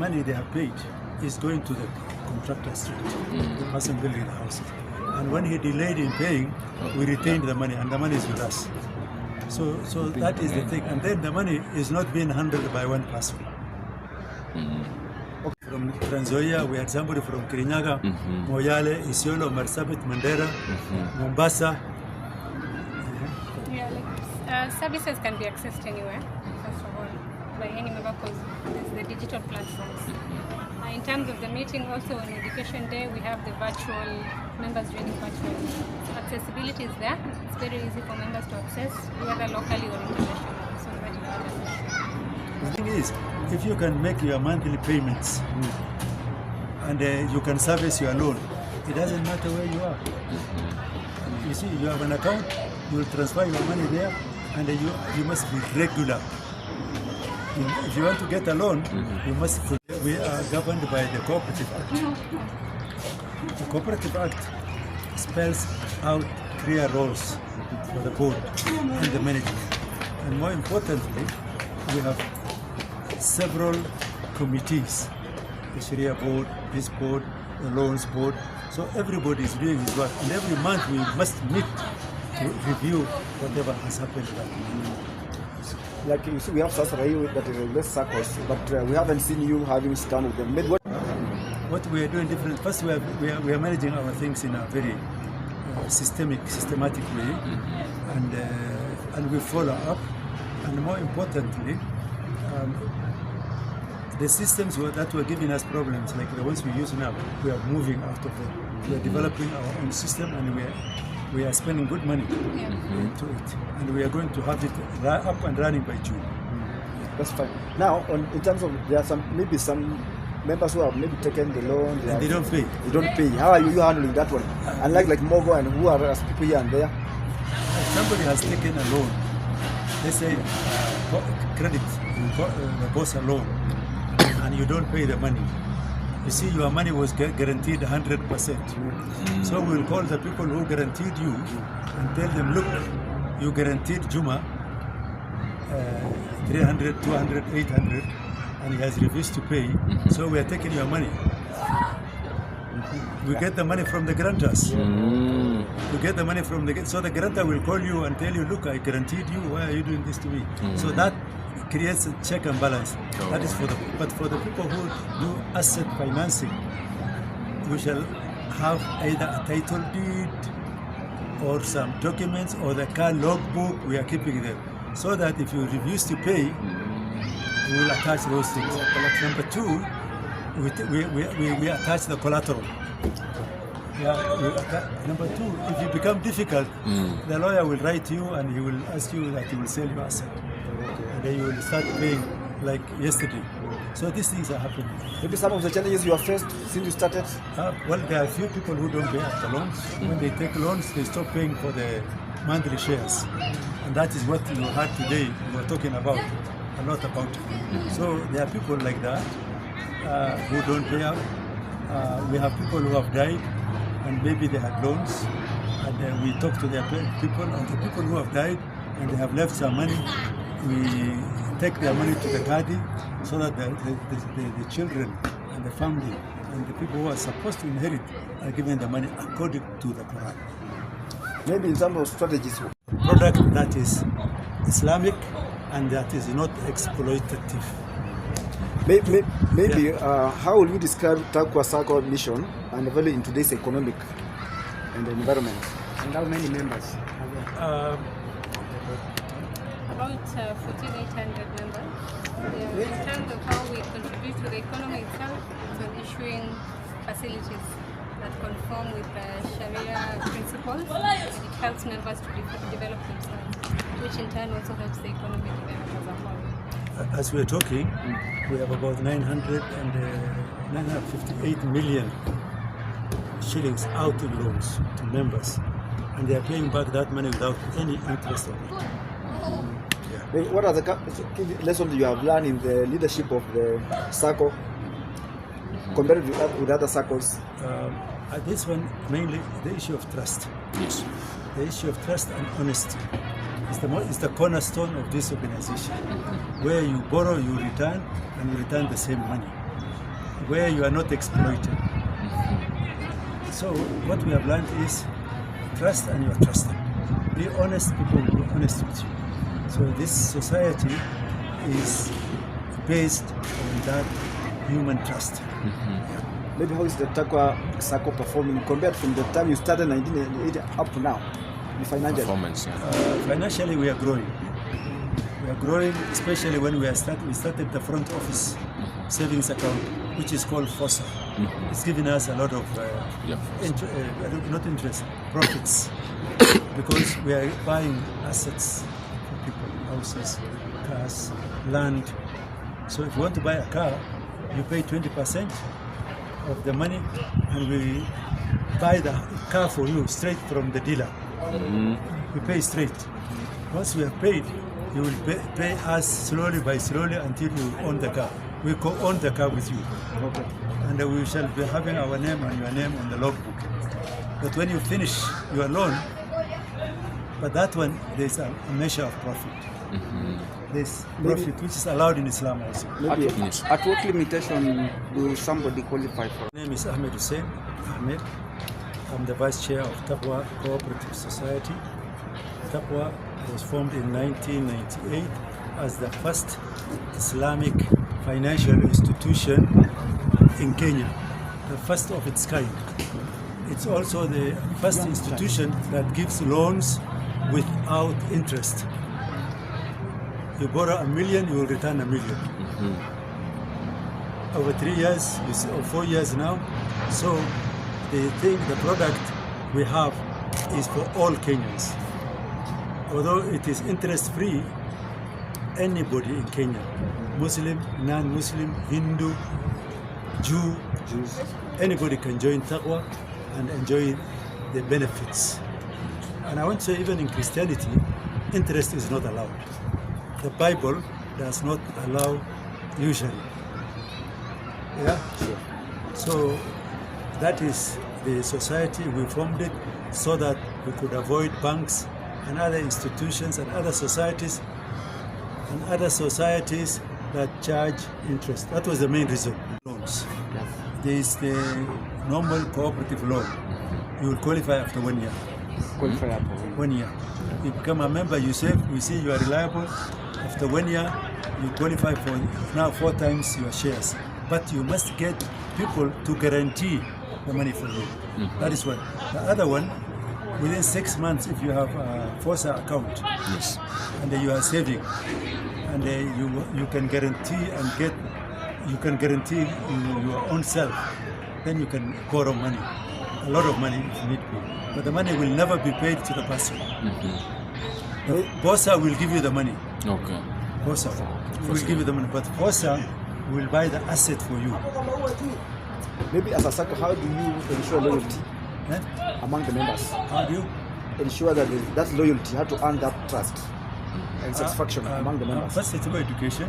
money they have paid is going to the contractor straight, the person building the houses. And when he delayed in paying, we retained the money, and the money is with us. So that is the thing. And then the money is not being handled by one person. From Trans Nzoia, we had somebody from Kirinyaga, Moyale, Isiolo, Marsabit, Mandera, Mombasa. Yeah, like services can be accessed anywhere, first of all, by any member, because there's the digital platforms. In terms of the meeting, also on Education Day, we have the virtual members joining virtually. So accessibility is there. It's very easy for members to access, whether locally or internationally. So that is another issue. The thing is, if you can make your monthly payments and you can service your loan, it doesn't matter where you are. You see, you have an account, you will transfer your money there, and you must be regular. If you want to get a loan, you must. We are governed by the Cooperative Act. The Cooperative Act spells out clear roles for the board and the management. And more importantly, we have several committees, the Sharia board, this board, the loans board. So everybody is doing his work. And every month we must meet to review whatever has happened that month. Like you see, we have Shariah that regulates SACCOs, but we haven't seen you having scan with them. What we are doing different. First, we are managing our things in a very systematic way, and we follow up. And more importantly, the systems that were giving us problems, like the ones we use now, we are moving out of them. We are developing our own system, and we are spending good money into it, and we are going to have it up and running by June. That's fine. Now, in terms of, there are maybe some members who have maybe taken the loan. They don't pay. They don't pay. How are you handling that one? Unlike like Mogo and who are as people here and there. If somebody has taken a loan, let's say credit, the boss a loan, and you don't pay the money. You see, your money was guaranteed 100%. So we'll call the people who guaranteed you and tell them, look, you guaranteed Juma 300, 200, 800, and he has refused to pay. So we are taking your money. We get the money from the grantors. We get the money from so the grantor will call you and tell you, look, I guaranteed you. Why are you doing this to me? So that creates a check and balance. That is but for the people who do asset financing, we shall have either a title deed or some documents or the car logbook. We are keeping them so that if you refuse to pay, we will attach those things. Number two, we attach the collateral. Number two, if you become difficult, the lawyer will write to you and he will ask you that he will sell your asset. And then you will start paying like yesterday. So these things are happening. Maybe some of the challenges you have faced since you started? Well, there are few people who don't pay after loans. When they take loans, they stop paying for the monthly shares. And that is what you heard today. We were talking about a lot about it. So there are people like that who don't pay up. We have people who have died and maybe they had loans. And we talk to their people, and the people who have died and they have left some money, we take their money to the Qadi so that the children and the family and the people who are supposed to inherit are given the money according to the Quran. Maybe in terms of strategies. Product that is Islamic and that is not exploitative. Maybe how will you describe Taqwa Sacco mission and value in today's economic and environment? And how many members? About 14,800 members. In terms of how we contribute to the economy itself, it's on issuing facilities that conform with Sharia principles, and it helps members to develop themselves, which in turn also helps the economy develop as a whole. As we are talking, we have about 958 million shillings out in loans to members, and they are paying back that money without any interest on it. What are the lessons you have learned in the leadership of the Sacco compared with other Saccos? This one, mainly the issue of trust. Yes. The issue of trust and honesty is the cornerstone of this organization. Where you borrow, you return, and you return the same money. where you are not exploited. So what we have learned is trust and you are trusted. Be honest, people will be honest with you. So this society is based on that human trust. Maybe how is the Taqwa Sacco performing compared from the time you started 1988 up to now? The financial Performance, yeah. Financially, we are growing. We are growing, especially when we started the front office savings account, which is called FOSA. It's giving us a lot of not interest, profits, because we are buying assets for people, houses, cars, land. So if you want to buy a car, you pay 20% of the money, and we buy the car for you straight from the dealer. We pay straight. Once we have paid, you will pay us slowly by slowly until you own the car. We co-own the car with you. Okay. And we shall be having our name and your name on the logbook. But when you finish your loan, but that one, there's a measure of profit. There's profit which is allowed in Islam also. Maybe At what limitation do somebody qualify for? My name is Ahmed Hussein Ahmed. I'm the Vice Chair of Taqwa Cooperative Society. Taqwa was formed in 1998 as the first Islamic financial institution in Kenya, the first of its kind. It's also the first institution that gives loans without interest. You borrow $1 million, you will return $1 million. Over 3 years, or 4 years now. So the product we have is for all Kenyans. Although it is interest-free, anybody in Kenya, Muslim, non-Muslim, Hindu, Jews, anybody can join Taqwa and enjoy the benefits. And I want to say even in Christianity, interest is not allowed. The Bible does not allow usury. Yeah? Sure. So that is the society. We formed it so that we could avoid banks and other institutions and other societies that charge interest. That was the main reason. Loans. There is the normal cooperative loan. You will qualify after 1 year. Qualify after 1 year. You become a member, you save, we see you are reliable. After 1 year, you qualify for now 4 times your shares. But you must get people to guarantee the money for you. That is one. The other one, within 6 months, if you have a FOSA account, and you are saving, and you can guarantee your own self, then you can borrow money, a lot of money if need be. But the money will never be paid to the person. The FOSA will give you the money. Okay. FOSA will give you the money, but FOSA will buy the asset for you. Maybe as a Sacco, how do you ensure loyalty among the members? How do you ensure that that loyalty, how to earn that trust and satisfaction among the members? First, through education.